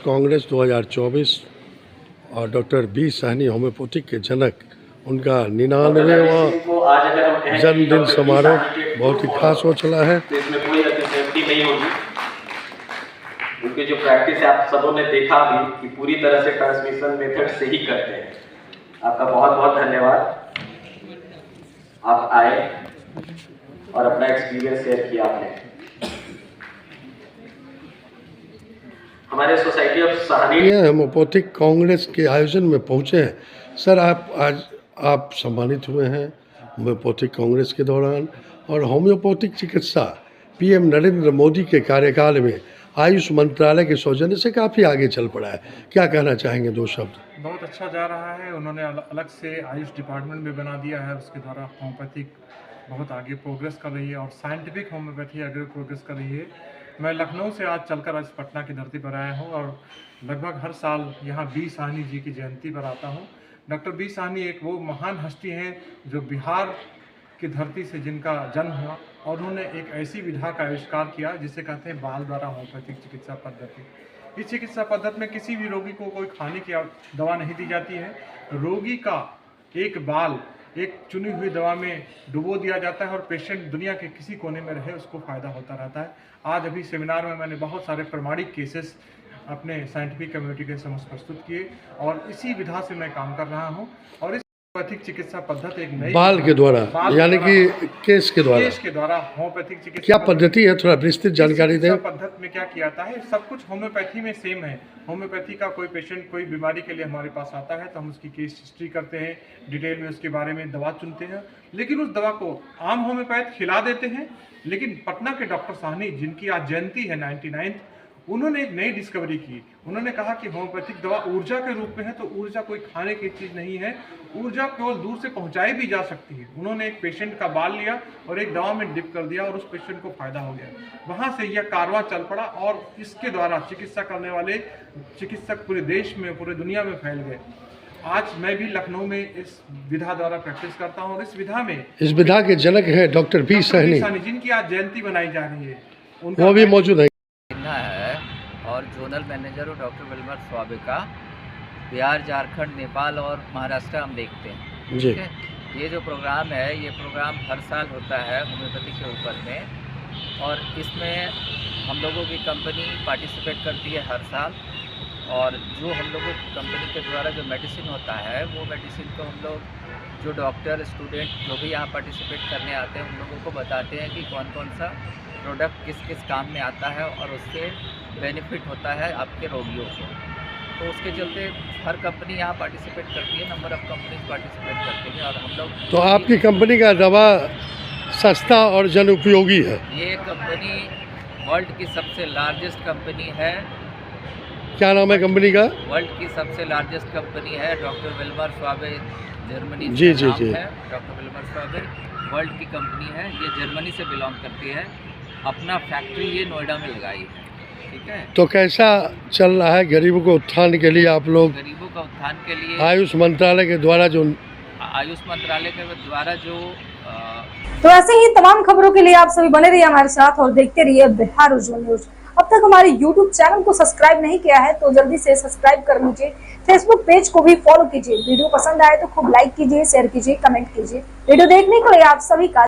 कांग्रेस 2024 और doctor B Sahni homeopathic के जनक उनका 99वां जन्मदिन समारोह बहुत ही खास हो चला है। इसमें कोई अतिशयोक्ति नहीं होगी। उनकी जो प्रैक्टिस है आप सबों ने देखा भी कि पूरी तरह से ट्रांसमिशन मेथड से ही करते हैं। आपका बहुत बहुत धन्यवाद, आप आए और अपना एक्सपीरियंस शेयर किया आपने। हमारे society of Sahni homeopathic Congress के आयोजन में पहुंचे हैं। सर आप सम्मानित हुए हैं होम्योपैथिक कांग्रेस के दौरान, और होम्योपैथिक चिकित्सा पीएम नरेंद्र मोदी के कार्यकाल में आयुष मंत्रालय के सौजन्य से काफ़ी आगे चल पड़ा है। क्या कहना चाहेंगे, दो शब्द? बहुत अच्छा जा रहा है। उन्होंने अलग से आयुष डिपार्टमेंट भी बना दिया है, उसके द्वारा होम्योपैथिक बहुत आगे प्रोग्रेस कर रही है और साइंटिफिक होम्योपैथी आगे प्रोग्रेस कर रही है। मैं लखनऊ से आज चलकर आज पटना की धरती पर आया हूँ और लगभग हर साल यहाँ बी साहनी जी की जयंती पर आता हूँ। डॉक्टर बी साहनी एक वो महान हस्ती हैं जो बिहार की धरती से जिनका जन्म हुआ और उन्होंने एक ऐसी विधा का आविष्कार किया जिसे कहते हैं बाल द्वारा होम्योपैथिक चिकित्सा पद्धति। इस चिकित्सा पद्धति में किसी भी रोगी को कोई खाने की दवा नहीं दी जाती है। रोगी का एक बाल एक चुनी हुई दवा में डुबो दिया जाता है और पेशेंट दुनिया के किसी कोने में रहे उसको फ़ायदा होता रहता है। आज अभी सेमिनार में मैंने बहुत सारे प्रमाणिक केसेस अपने साइंटिफिक कम्युनिटी के समक्ष प्रस्तुत किए और इसी विधा से मैं काम कर रहा हूं। और इस होम्योपैथिक चिकित्सा पद्धति एक नई बाल के द्वारा यानी कि केस के द्वारा होम्योपैथिक चिकित्सा क्या पद्धति है, थोड़ा विस्तृत जानकारी दें। पद्धति में क्या किया जाता है, सब कुछ होम्योपैथी में सेम है। होम्योपैथी का कोई पेशेंट कोई बीमारी के लिए हमारे पास आता है तो हम उसकी केस हिस्ट्री करते हैं, डिटेल में उसके बारे में दवा चुनते हैं, लेकिन उस दवा को आम होम्योपैथ खिला देते हैं। लेकिन पटना के डॉक्टर साहनी जिनकी आज जयंती है 99, उन्होंने एक नई डिस्कवरी की। उन्होंने कहा कि होम्योपैथिक दवा ऊर्जा के रूप में है, तो ऊर्जा कोई खाने की चीज़ नहीं है, ऊर्जा केवल दूर से पहुंचाई भी जा सकती है। उन्होंने एक पेशेंट का बाल लिया और एक दवा में डिप कर दिया और उस पेशेंट को फायदा हो गया। वहां से यह कारवां चल पड़ा और इसके द्वारा चिकित्सा करने वाले चिकित्सक पूरे देश में पूरे दुनिया में फैल गए। आज मैं भी लखनऊ में इस विधा द्वारा प्रैक्टिस करता हूँ और इस विधा के जनक है डॉक्टर बी साहनी जिनकी आज जयंती बनाई जा रही है, वो भी मौजूद है। और जोनल मैनेजर हूँ डॉक्टर विल्मर स्वाबे का। बिहार, झारखंड, नेपाल और महाराष्ट्र हम देखते हैं। ठीक है, ये जो प्रोग्राम है ये प्रोग्राम हर साल होता है होम्योपैथी के ऊपर में, और इसमें हम लोगों की कंपनी पार्टिसिपेट करती है हर साल। और जो हम लोगों की कंपनी के द्वारा जो मेडिसिन होता है वो मेडिसिन को हम लोग जो डॉक्टर स्टूडेंट जो भी यहाँ पार्टिसिपेट करने आते हैं उन लोगों को बताते हैं कि कौन कौन सा प्रोडक्ट किस किस काम में आता है और उससे बेनिफिट होता है आपके रोगियों को। तो उसके चलते हर कंपनी यहाँ पार्टिसिपेट करती है, नंबर ऑफ़ कंपनीज पार्टिसिपेट करती हैं और हम लोग। तो आपकी कंपनी का दवा सस्ता और जन उपयोगी है। ये कंपनी वर्ल्ड की सबसे लार्जेस्ट कंपनी है। क्या नाम है कंपनी का? वर्ल्ड की सबसे लार्जेस्ट कंपनी है डॉक्टर विल्मर स्वाबे, जर्मनी जी है। डॉक्टर विल्मर स्वाबे वर्ल्ड की कंपनी है, ये जर्मनी से बिलोंग करती है। अपना फैक्ट्री ये नोएडा में लगाई है। ठीक है, तो कैसा चल रहा है गरीबों को उत्थान के लिए? आप लोग गरीबों का उत्थान के लिए आयुष मंत्रालय के द्वारा जो तो ऐसे ही तमाम खबरों के लिए आप सभी बने रहिए हमारे साथ और देखते रहिए बिहार उज्जवल न्यूज। अब तक हमारे YouTube चैनल को सब्सक्राइब नहीं किया है तो जल्दी से सब्सक्राइब कर लीजिए। फेसबुक पेज को भी फॉलो कीजिए। वीडियो पसंद आए तो खूब लाइक कीजिए, शेयर कीजिए, कमेंट कीजिए। वीडियो देखने के लिए आप सभी का